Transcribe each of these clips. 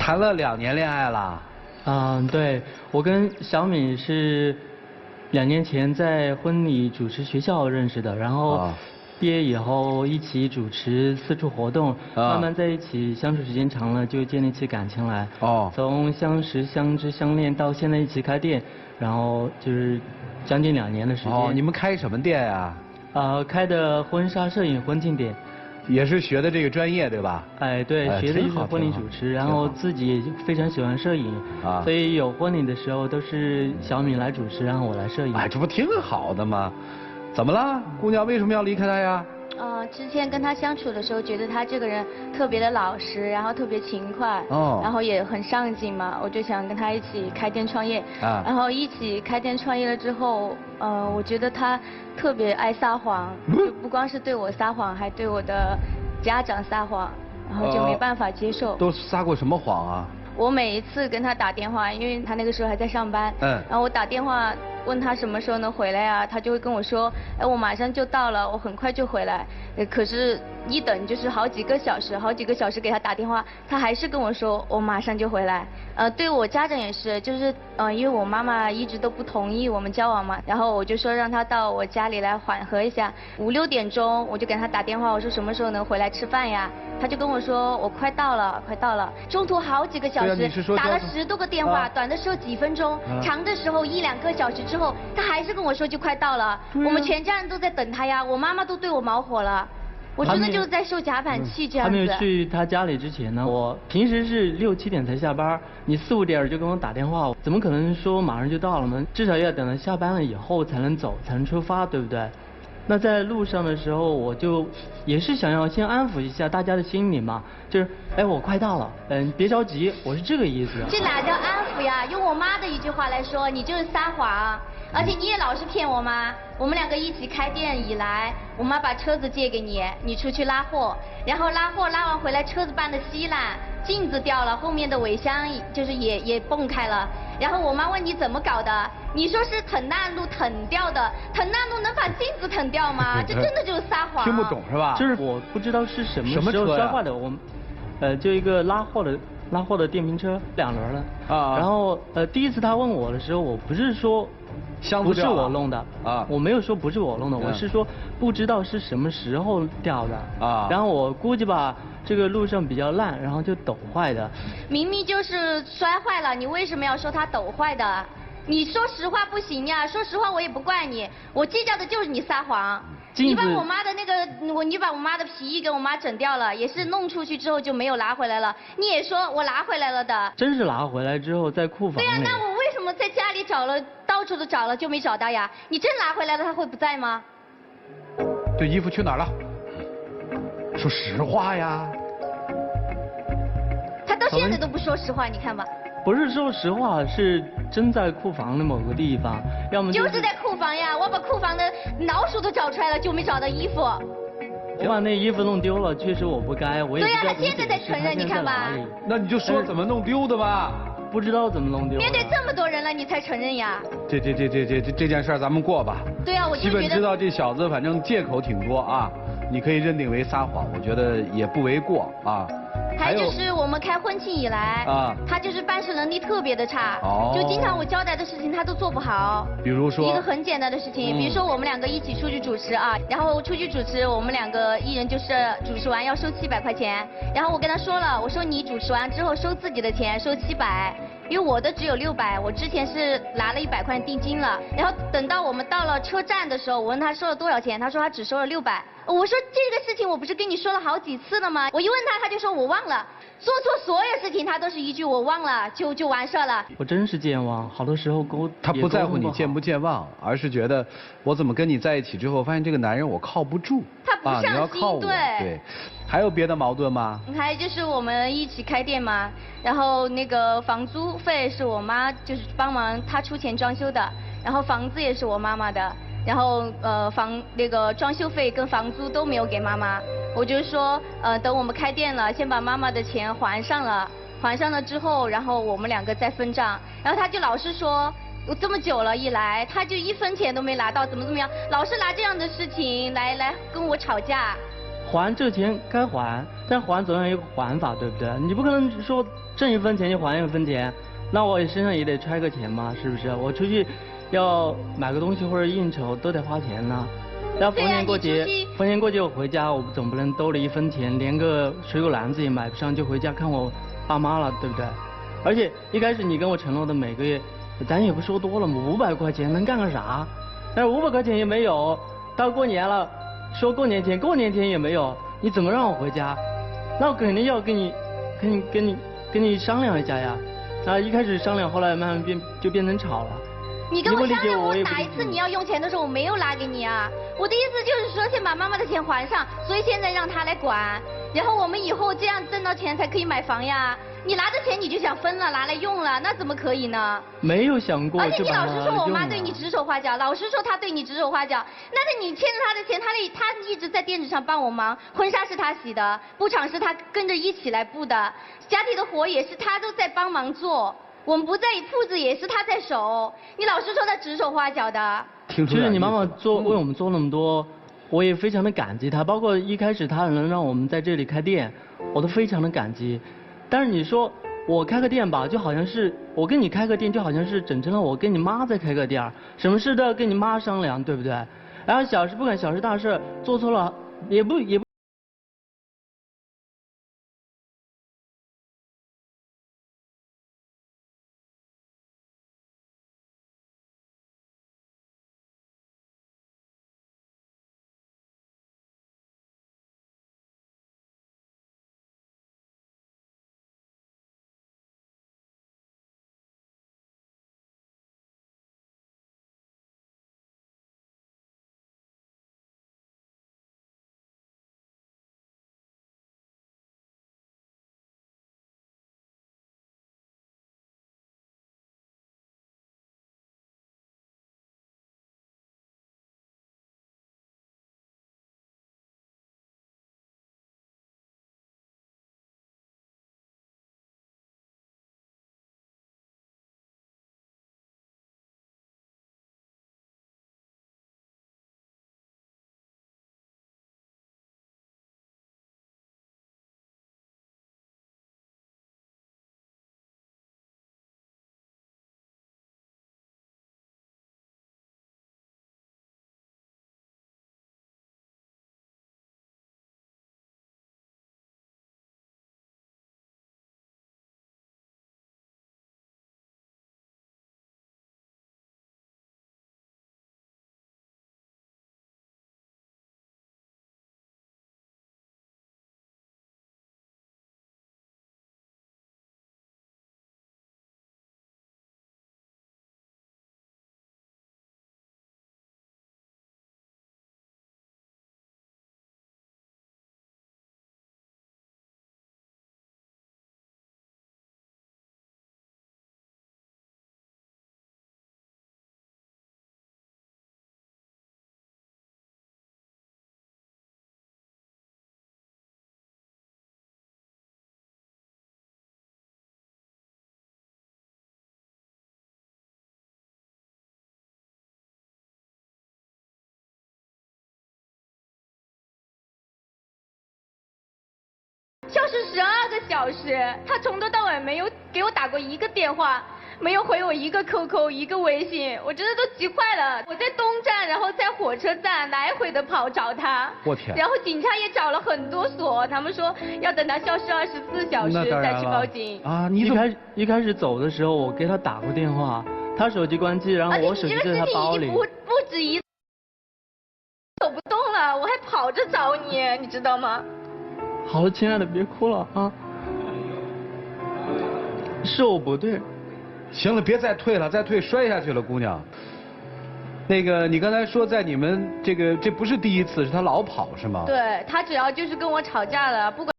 谈了2年恋爱了。对，我跟小敏是2年前在婚礼主持学校认识的，然后毕业以后一起主持4处活动，慢慢在一起相处时间长了，就建立起感情来。从相识、相知、相恋到现在一起开店，然后就是将近2年的时间。你们开什么店呀？开的婚纱摄影婚庆店。也是学的这个专业对吧？对，学的就是婚礼主持，然后自己也非常喜欢摄影，所以有婚礼的时候都是小敏来主持，然后我来摄影。这不挺好的吗？怎么了，姑娘为什么要离开他呀？之前跟他相处的时候，觉得他这个人特别的老实，然后特别勤快，然后也很上进嘛，我就想跟他一起开店创业。然后一起开店创业了之后，我觉得他特别爱撒谎，就不光是对我撒谎，还对我的家长撒谎，然后就没办法接受。都撒过什么谎啊？我每一次跟他打电话，因为他那个时候还在上班，然后我打电话问他什么时候能回来啊，他就会跟我说，我马上就到了，我很快就回来。可是一等就是好几个小时给他打电话，他还是跟我说我马上就回来。对我家长也是，就是因为我妈妈一直都不同意我们交往嘛，然后我就说让他到我家里来缓和一下。5、6点钟我就给他打电话，我说什么时候能回来吃饭呀？他就跟我说我快到了。中途好几个小时，打了10多个电话，短的时候几分钟，长的时候1、2个小时之后，他还是跟我说就快到了。我们全家人都在等他呀，我妈妈都对我毛火了。我真的就是在受夹板气这样子。还没有去他家里之前呢，我平时是6、7点才下班，你4、5点就跟我打电话，怎么可能说马上就到了呢？至少要等到下班了以后才能走，才能出发，对不对？那在路上的时候，我就也是想要先安抚一下大家的心理嘛，就是我快到了，别着急，我是这个意思。这哪叫安抚呀？用我妈的一句话来说，你就是撒谎。而且你也老是骗我妈。我们2个一起开店以来，我妈把车子借给你，你出去拉货，然后拉完回来，车子搬得稀烂，镜子掉了，后面的尾箱就是也蹦开了。然后我妈问你怎么搞的，你说是腾难路腾掉的，腾难路能把镜子腾掉吗？这真的就是撒谎。听不懂是吧？就是我不知道是什么时候摔坏的，就一个拉货的电瓶车，2轮的。然后第一次他问我的时候，我不是说不是我弄的我没有说不是我弄的，我是说不知道是什么时候掉的然后我估计吧，这个路上比较烂，然后就抖坏的。明明就是摔坏了，你为什么要说它抖坏的？你说实话不行呀，说实话我也不怪你，我计较的就是你撒谎。你把我妈的你把我妈的皮衣给我妈整掉了，也是弄出去之后就没有拿回来了。你也说我拿回来了的。真是拿回来之后在库房里。对呀，那我为什么在家里找了，到处都找了就没找到呀？你真拿回来了，他会不在吗？这衣服去哪儿了？说实话呀。他到现在都不说实话，你看吧。不是说实话，是真在库房的某个地方，要么就是在库房呀，我把库房的老鼠都找出来了，就没找到衣服。我把那衣服弄丢了，确实我不该，我也不知道对呀，他现在才承认，你看吧。那你就说怎么弄丢的吧。不知道怎么弄丢。面对这么多人了，你才承认呀。这件事咱们过吧。对啊，我就觉得。基本知道这小子反正借口挺多啊，你可以认定为撒谎，我觉得也不为过啊。还就是我们开婚庆以来，他就是办事能力特别的差，就经常我交代的事情他都做不好。比如说一个很简单的事情，比如说我们2个一起出去主持啊，然后出去主持，我们2个一人就是主持完要收700块钱，然后我跟他说了，我说你主持完之后收自己的钱，收700。因为我的只有600，我之前是拿了100块定金了，然后等到我们到了车站的时候，我问他收了多少钱，他说他只收了600。我说这个事情我不是跟你说了好几次了吗？我一问他，他就说我忘了。做错所有事情他都是一句我忘了就完事了。我真是健忘，好多时候他不在乎你健不健忘，而是觉得我怎么跟你在一起之后，发现这个男人我靠不住。他不上心，你要靠我。对。还有别的矛盾吗？还有就是我们一起开店嘛，然后那个房租费是我妈就是帮忙她出钱装修的，然后房子也是我妈妈的，然后那个装修费跟房租都没有给妈妈。我就说等我们开店了，先把妈妈的钱还上了之后，然后我们2个再分账。然后他就老是说我这么久了，一来他就1分钱都没拿到，怎么样，老是拿这样的事情来跟我吵架。还这钱该还，但还总要有一个还法，对不对？你不可能说挣1分钱就还1分钱，那我身上也得揣个钱嘛，是不是？我出去要买个东西或者应酬都得花钱呢。要逢年过节，我回家，我总不能兜里1分钱，连个水果篮子也买不上就回家看我爸妈了，对不对？而且一开始你跟我承诺的每个月，咱也不说多了嘛，500块钱能干个啥？但是500块钱也没有，到过年了，说过年前也没有，你怎么让我回家？那我肯定要跟你商量一下呀。啊，一开始商量，后来慢慢变成吵了。你跟我商量，我哪一次你要用钱的时候我没有拿给你啊？我的意思就是说，先把妈妈的钱还上，所以现在让她来管，然后我们以后这样挣到钱才可以买房呀。你拿着钱你就想分了，拿来用了，那怎么可以呢？没有想过。而且你老是说我妈对你指手画脚，老是说她对你指手画脚，那是你欠着她的钱，她一直在店子上帮我忙，婚纱是她洗的，布场是她跟着一起来布的，家里的活也是她都在帮忙做。我们不在意，铺子也是他在守，你老是说他指手画脚的。其实你妈妈为我们做那么多，我也非常的感激她，包括一开始她能让我们在这里开店，我都非常的感激。但是你说我开个店吧，就好像是我跟你开个店，就好像是整成了我跟你妈在开个店，什么事都要跟你妈商量，对不对？然后不管小事大事做错了，也不。消失12个小时，他从头到尾没有给我打过一个电话，没有回我一个 QQ 一个微信，我真的都急坏了。我在东站，然后在火车站来回的跑找他。我天！然后警察也找了很多所，他们说要等他消失24小时再去报警。啊，你一开始走的时候，我给他打过电话，他手机关机，然后我手机在他包里。不止一次，走不动了，我还跑着找你，你知道吗？好，亲爱的，别哭了啊！是我不对。行了，别再退了，再退摔下去了，姑娘。那个，你刚才说在你们这不是第一次，是他老跑是吗？对，他只要就是跟我吵架了，不管。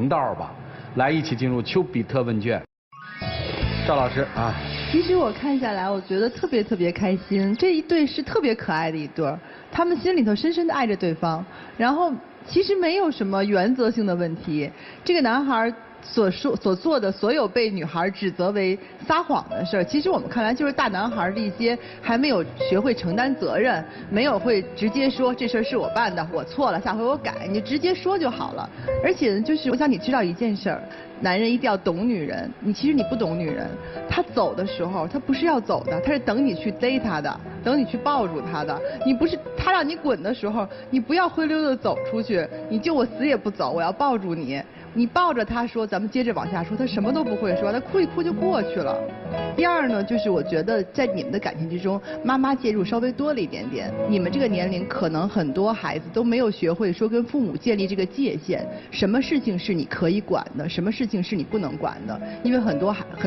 明道吧。来，一起进入丘比特问卷。赵老师啊，其实我看下来，我觉得特别开心。这一对是特别可爱的一对儿，他们心里头深深的爱着对方，然后其实没有什么原则性的问题。这个男孩所做的所有被女孩指责为撒谎的事儿，其实我们看来就是大男孩的一些还没有学会承担责任，没有会直接说这事儿是我办的，我错了，下回我改，你直接说就好了。而且就是我想你知道一件事儿，男人一定要懂女人，其实你不懂女人，他走的时候他不是要走的，他是等你去逮他的，等你去抱住他的。你不是他让你滚的时候，你不要灰溜溜的走出去，你就我死也不走，我要抱住你。你抱着他说，咱们接着往下说，他什么都不会说，他哭一哭就过去了。第二呢，就是我觉得在你们的感情之中，妈妈介入稍微多了一点点。你们这个年龄，可能很多孩子都没有学会说跟父母建立这个界限，什么事情是你可以管的，什么事情是你不能管的。因为很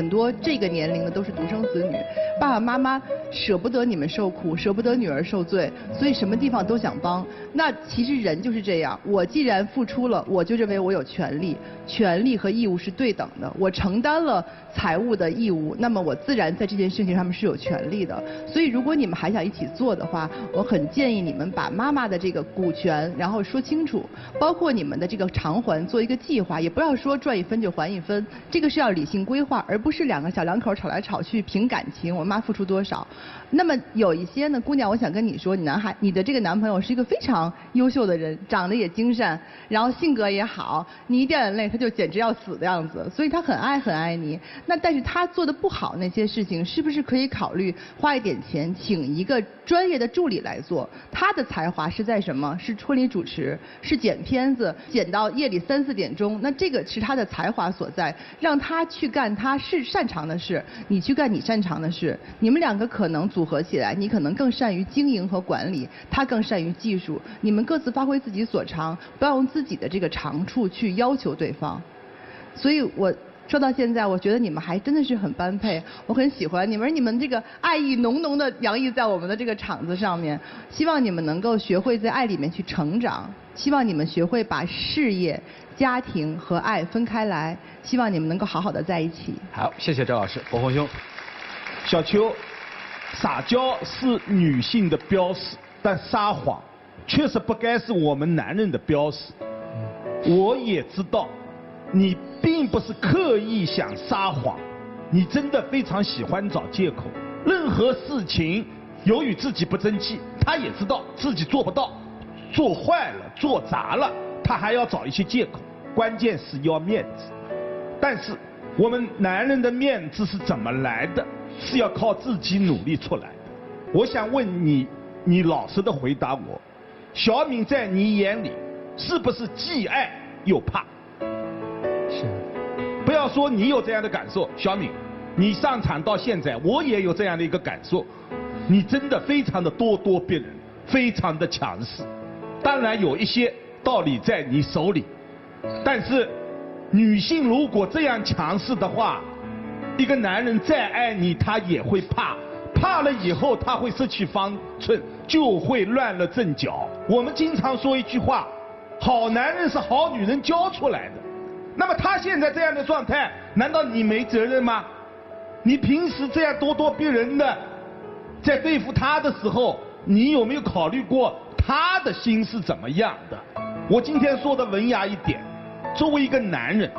多这个年龄的都是独生子女，爸爸妈妈舍不得你们受苦，舍不得女儿受罪，所以什么地方都想帮。那其实人就是这样，我既然付出了，我就认为我有权利。权利和义务是对等的，我承担了财务的义务，那么我自然在这件事情上面是有权利的。所以如果你们还想一起做的话，我很建议你们把妈妈的这个股权然后说清楚，包括你们的这个偿还做一个计划，也不要说赚一分就还一分，这个是要理性规划，而不是两个小两口吵来吵去凭感情，我妈付出多少。那么有一些呢，姑娘，我想跟你说，你的这个男朋友是一个非常优秀的人，长得也精善，然后性格也好，你一掉眼泪他就简直要死的样子，所以他很爱你。那但是他做的不好那些事情，是不是可以考虑花一点钱请一个专业的助理来做？他的才华是在什么？是婚礼主持，是剪片子，剪到夜里3、4点钟，那这个是他的才华所在，让他去干他是擅长的事，你去干你擅长的事，你们两个可能组合起来，你可能更善于经营和管理，他更善于技术，你们各自发挥自己所长，不要用自己的这个长处去要求对方。所以我说到现在，我觉得你们还真的是很般配，我很喜欢你们这个爱意浓浓的洋溢在我们的这个场子上面。希望你们能够学会在爱里面去成长，希望你们学会把事业、家庭和爱分开来，希望你们能够好好的在一起。好，谢谢赵老师。伯鸿兄，小邱，撒娇是女性的标识，但撒谎确实不该是我们男人的标识。我也知道你并不是刻意想撒谎，你真的非常喜欢找借口。任何事情由于自己不争气，他也知道自己做不到，做坏了做砸了，他还要找一些借口。关键是要面子。但是我们男人的面子是怎么来的？是要靠自己努力出来的。我想问你，你老实的回答我，小敏在你眼里是不是既爱又怕？是。不要说你有这样的感受，小敏，你上场到现在，我也有这样的一个感受，你真的非常的咄咄逼人，非常的强势。当然有一些道理在你手里，但是女性如果这样强势的话，一个男人再爱你，他也会怕，怕了以后他会失去方寸，就会乱了阵脚。我们经常说一句话，好男人是好女人教出来的。那么他现在这样的状态，难道你没责任吗？你平时这样咄咄逼人的，在对付他的时候，你有没有考虑过他的心是怎么样的？我今天说的文雅一点，作为一个男人，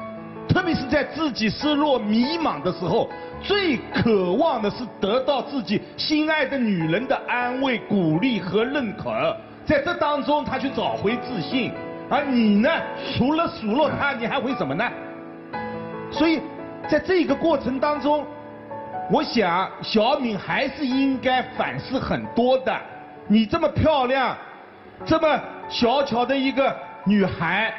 特别是在自己失落迷茫的时候，最渴望的是得到自己心爱的女人的安慰、鼓励和认可，在这当中他去找回自信。而你呢，除了数落他，你还会什么呢？所以在这个过程当中，我想小敏还是应该反思很多的。你这么漂亮，这么小巧的一个女孩，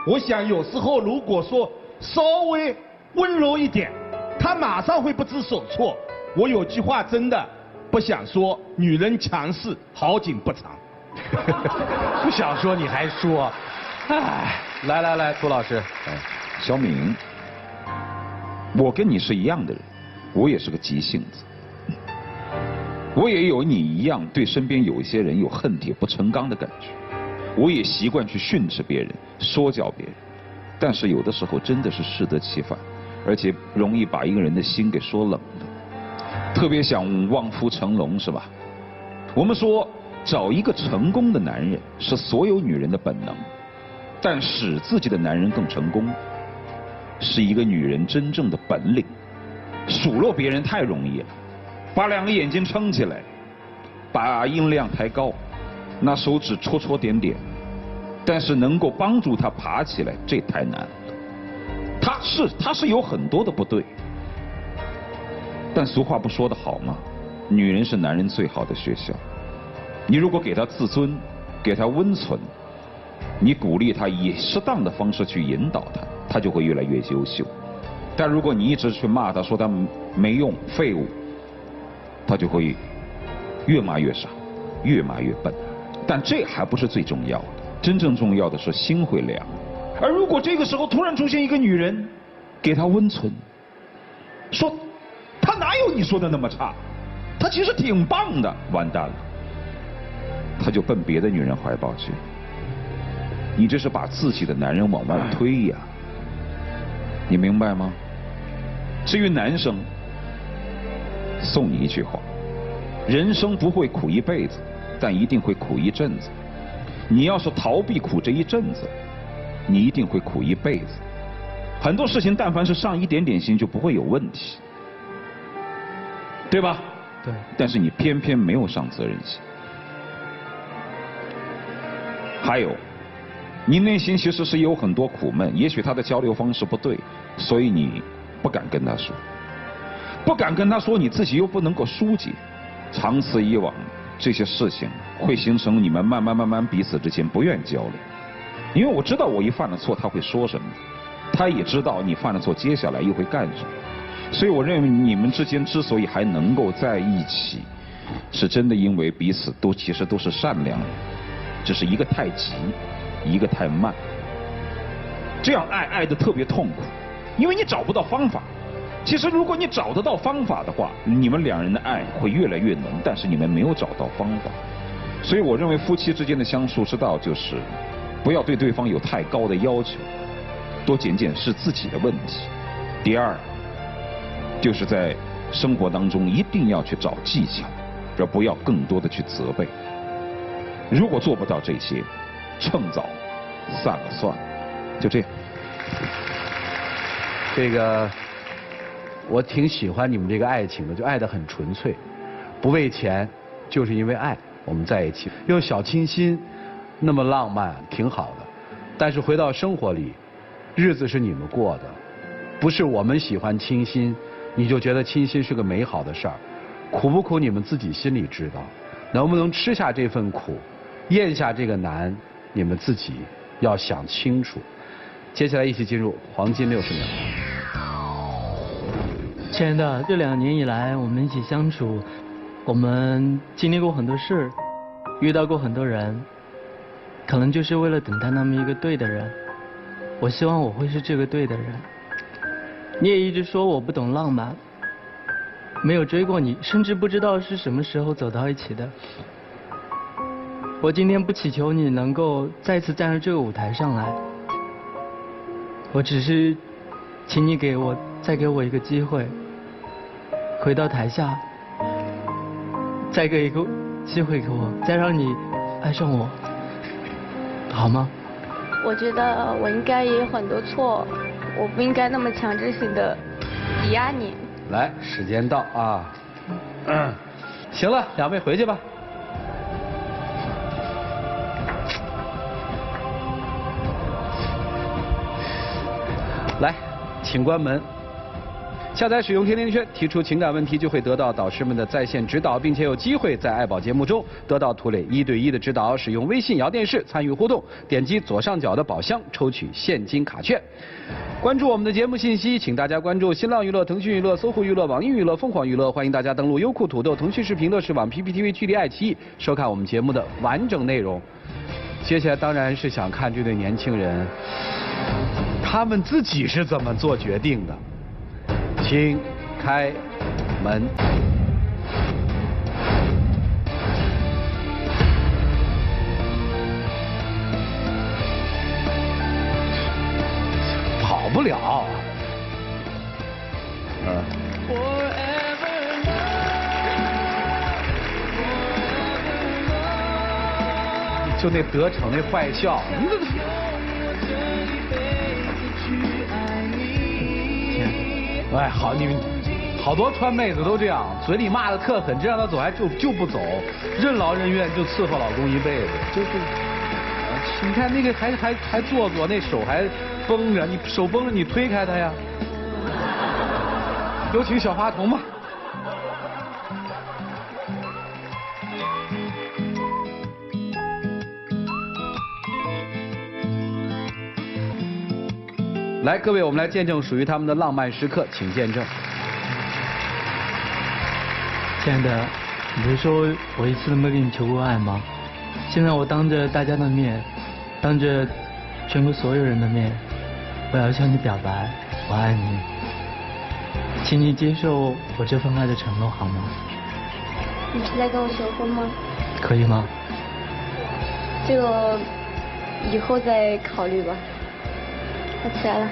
我想有时候如果说稍微温柔一点，她马上会不知所措。我有句话真的不想说，女人强势好景不长。不想说你还说，哎，来，涂老师，小敏，我跟你是一样的人，我也是个急性子，我也有你一样对身边有一些人有恨铁不成钢的感觉，我也习惯去训斥别人，说教别人，但是有的时候真的是适得其反，而且容易把一个人的心给说冷了。特别想望夫成龙，是吧？我们说找一个成功的男人是所有女人的本能，但使自己的男人更成功，是一个女人真正的本领。数落别人太容易了，把两个眼睛撑起来，把音量抬高，拿手指戳戳点点，但是能够帮助他爬起来，这太难了。他是有很多的不对，但俗话不说得好吗？女人是男人最好的学校。你如果给她自尊，给她温存，你鼓励她以适当的方式去引导她，她就会越来越优秀。但如果你一直去骂她，说她没用、废物，她就会越骂越傻，越骂越笨。但这还不是最重要的，真正重要的是心会凉。而如果这个时候突然出现一个女人，给她温存，说她哪有你说的那么差，她其实挺棒的，完蛋了，她就奔别的女人怀抱去。你这是把自己的男人往外推呀，你明白吗？至于男生，送你一句话：人生不会苦一辈子，但一定会苦一阵子。你要是逃避苦这一阵子，你一定会苦一辈子。很多事情但凡是上一点点心就不会有问题，对吧？对。但是你偏偏没有上责任心。还有，你内心其实是有很多苦闷，也许他的交流方式不对，所以你不敢跟他说，不敢跟他说，你自己又不能够疏解，长此以往，这些事情会形成你们慢慢彼此之间不愿交流。因为我知道我一犯了错他会说什么，他也知道你犯了错接下来又会干什么，所以我认为你们之间之所以还能够在一起，是真的因为彼此其实都是善良的，只是一个太急，一个太慢。这样爱得特别痛苦，因为你找不到方法。其实如果你找得到方法的话，你们两人的爱会越来越浓，但是你们没有找到方法。所以我认为夫妻之间的相处之道就是不要对对方有太高的要求，多检是自己的问题。第二，就是在生活当中一定要去找技巧，而不要更多的去责备。如果做不到这些，趁早散了算了，就这样。这个我挺喜欢你们这个爱情的，就爱得很纯粹，不为钱，就是因为爱我们在一起。用小清新那么浪漫挺好的，但是回到生活里，日子是你们过的，不是我们喜欢清新你就觉得清新是个美好的事儿。苦不苦你们自己心里知道，能不能吃下这份苦，咽下这个难，你们自己要想清楚。接下来一起进入黄金60秒。亲爱的，这2年以来我们一起相处，我们经历过很多事，遇到过很多人，可能就是为了等待那么一个对的人。我希望我会是这个对的人。你也一直说我不懂浪漫，没有追过你，甚至不知道是什么时候走到一起的。我今天不祈求你能够再次站在这个舞台上来，我只是请你再给我一个机会，回到台下，再给一个机会给我，再让你爱上我，好吗？我觉得我应该也有很多错，我不应该那么强制性的抵押你。来，时间到啊！行了，2位回去吧。来，请关门。下载使用天天圈，提出情感问题就会得到导师们的在线指导，并且有机会在爱宝节目中得到涂磊1对1的指导。使用微信摇电视参与互动，点击左上角的宝箱抽取现金卡券。关注我们的节目信息，请大家关注新浪娱乐、腾讯娱乐、搜狐娱乐、网易娱乐、凤凰娱乐。欢迎大家登录优酷、土豆、腾讯视频、乐视网、PPTV、趣力、爱奇艺收看我们节目的完整内容。接下来当然是想看这对年轻人，他们自己是怎么做决定的。请开门。不了。就那得逞那坏笑，哎，好，你们好多川妹子都这样，嘴里骂的特狠，这让她走还就不走，任劳任怨就伺候老公一辈子，你看那个还做作，那手还绷着，你手绷着你推开他呀。有请小花童吧。来，各位，我们来见证属于他们的浪漫时刻，请见证。亲爱的，你不是说我一次都没给你求过爱吗？现在我当着大家的面，当着全国所有人的面，我要向你表白，我爱你，请你接受我这份爱的承诺好吗？你是在跟我求婚吗？可以吗？这个以后再考虑吧。我起来了。